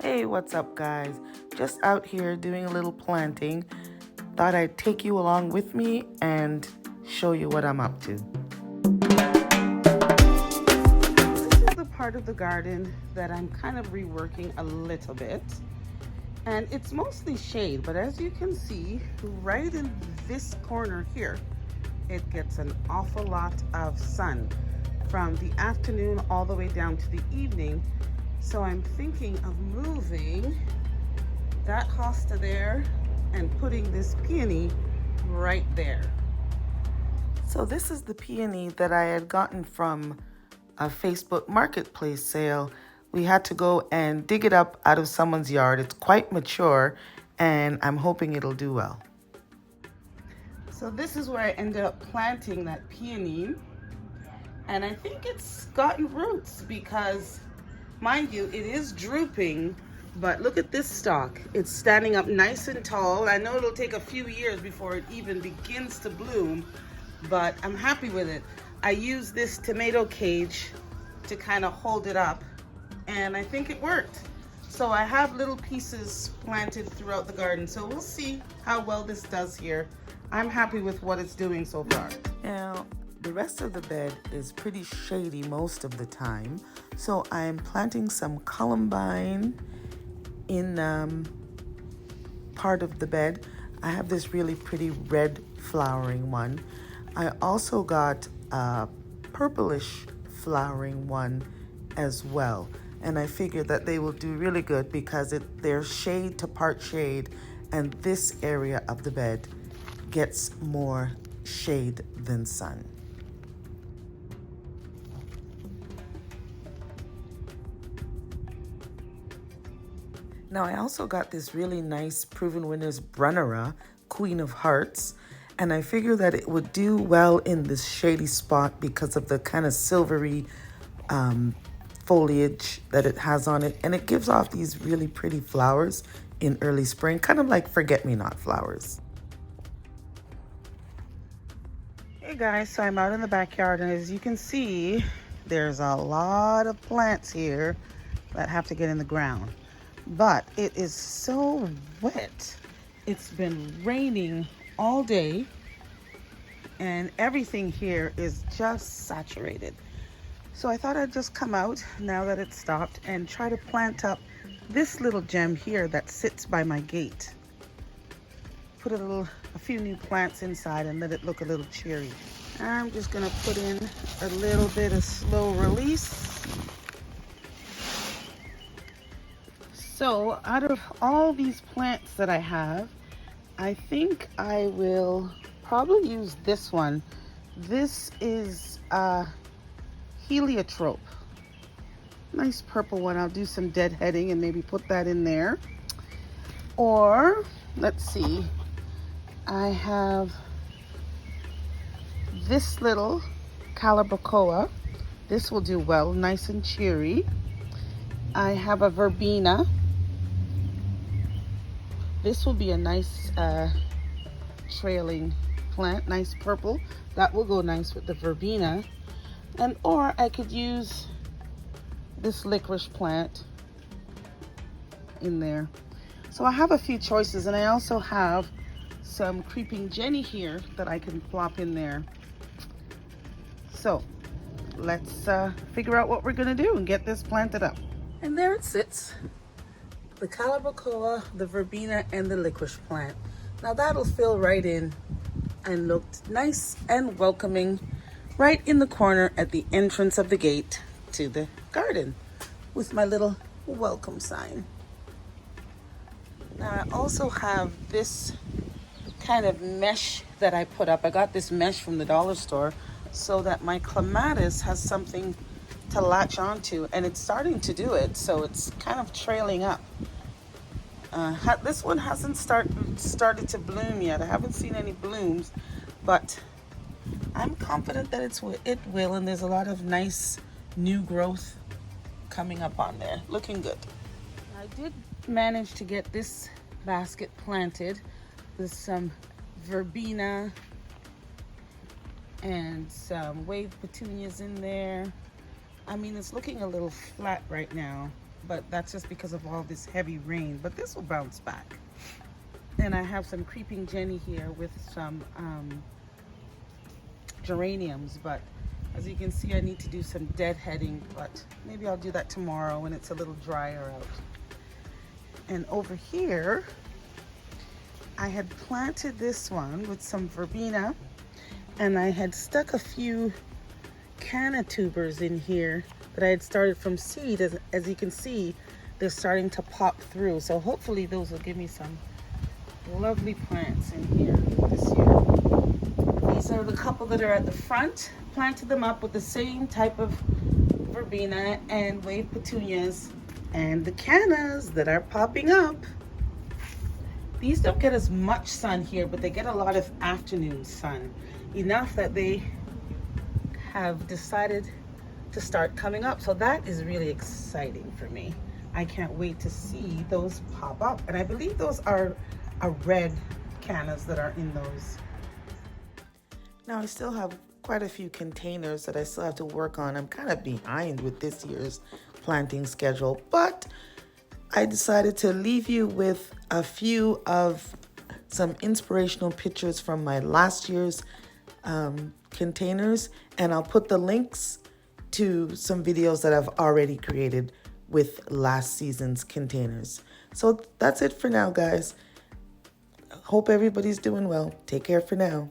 Hey, what's up, guys? Just out here doing a little planting. Thought I'd take you along with me and show you what I'm up to. This is the part of the garden that I'm kind of reworking a little bit. And it's mostly shade, but as you can see, right in this corner here, it gets an awful lot of sun from the afternoon all the way down to the evening. So I'm thinking of moving that hosta there and putting this peony right there. So this is the peony that I had gotten from a Facebook marketplace sale. We had to go and dig it up out of someone's yard. It's quite mature and I'm hoping it'll do well. So this is where I ended up planting that peony. And I think it's gotten roots because, mind you, it is drooping, but look at this stalk. It's standing up nice and tall. I know it'll take a few years before it even begins to bloom, but I'm happy with it. I use this tomato cage to kind of hold it up, and I think it worked. So I have little pieces planted throughout the garden, so we'll see how well this does here. I'm happy with what it's doing so far. Now, the rest of the bed is pretty shady most of the time, so I'm planting some columbine in part of the bed. I have this really pretty red flowering one. I also got a purplish flowering one as well, and I figured that they will do really good because they're shade to part shade, and this area of the bed gets more shade than sun. Now I also got this really nice Proven Winners Brunnera, Queen of Hearts, and I figured that it would do well in this shady spot because of the kind of silvery foliage that it has on it, and it gives off these really pretty flowers in early spring, kind of like forget-me-not flowers. Hey guys, so I'm out in the backyard, and as you can see, there's a lot of plants here that have to get in the ground. But it is so wet. It's been raining all day and everything here is just saturated. So I thought I'd just come out now that it stopped and try to plant up this little gem here that sits by my gate. Put a few new plants inside and let it look a little cheery. I'm just gonna put in a little bit of slow release. So out of all these plants that I have, I think I will probably use this one. This is a heliotrope. Nice purple one. I'll do some deadheading and maybe put that in there. Or, let's see, I have this little calabacoa. This will do well, nice and cheery. I have a verbena. This will be a nice trailing plant, nice purple. That will go nice with the verbena. And or I could use this licorice plant in there. So I have a few choices, and I also have some creeping Jenny here that I can plop in there. So let's figure out what we're gonna do and get this planted up. And there it sits. The calabacoa, the verbena, and the licorice plant. Now that'll fill right in and look nice and welcoming right in the corner at the entrance of the gate to the garden with my little welcome sign. Now I also have this kind of mesh that I put up. I got this mesh from the dollar store so that my clematis has something to latch onto, and it's starting to do it, so it's kind of trailing up. This one hasn't started to bloom yet. I haven't seen any blooms, but I'm confident that it will, and there's a lot of nice new growth coming up on there. Looking good. I did manage to get this basket planted with some verbena and some wave petunias in there. I mean, it's looking a little flat right now, but that's just because of all this heavy rain. But this will bounce back. And I have some creeping Jenny here with some geraniums, but as you can see, I need to do some deadheading, but maybe I'll do that tomorrow when it's a little drier out. And over here, I had planted this one with some verbena, and I had stuck a few canna tubers in here that I had started from seed. As you can see, they're starting to pop through. So hopefully those will give me some lovely plants in here this year. These are the couple that are at the front. Planted them up with the same type of verbena and wave petunias, and the cannas that are popping up. These don't get as much sun here, but they get a lot of afternoon sun, enough that they have decided to start coming up. So that is really exciting for me. I can't wait to see those pop up. And I believe those are red cannas that are in those. Now I still have quite a few containers that I still have to work on. I'm kind of behind with this year's planting schedule, but I decided to leave you with a few of some inspirational pictures from my last year's containers, and I'll put the links to some videos that I've already created with last season's containers. So that's it for now, guys. Hope everybody's doing well. Take care for now.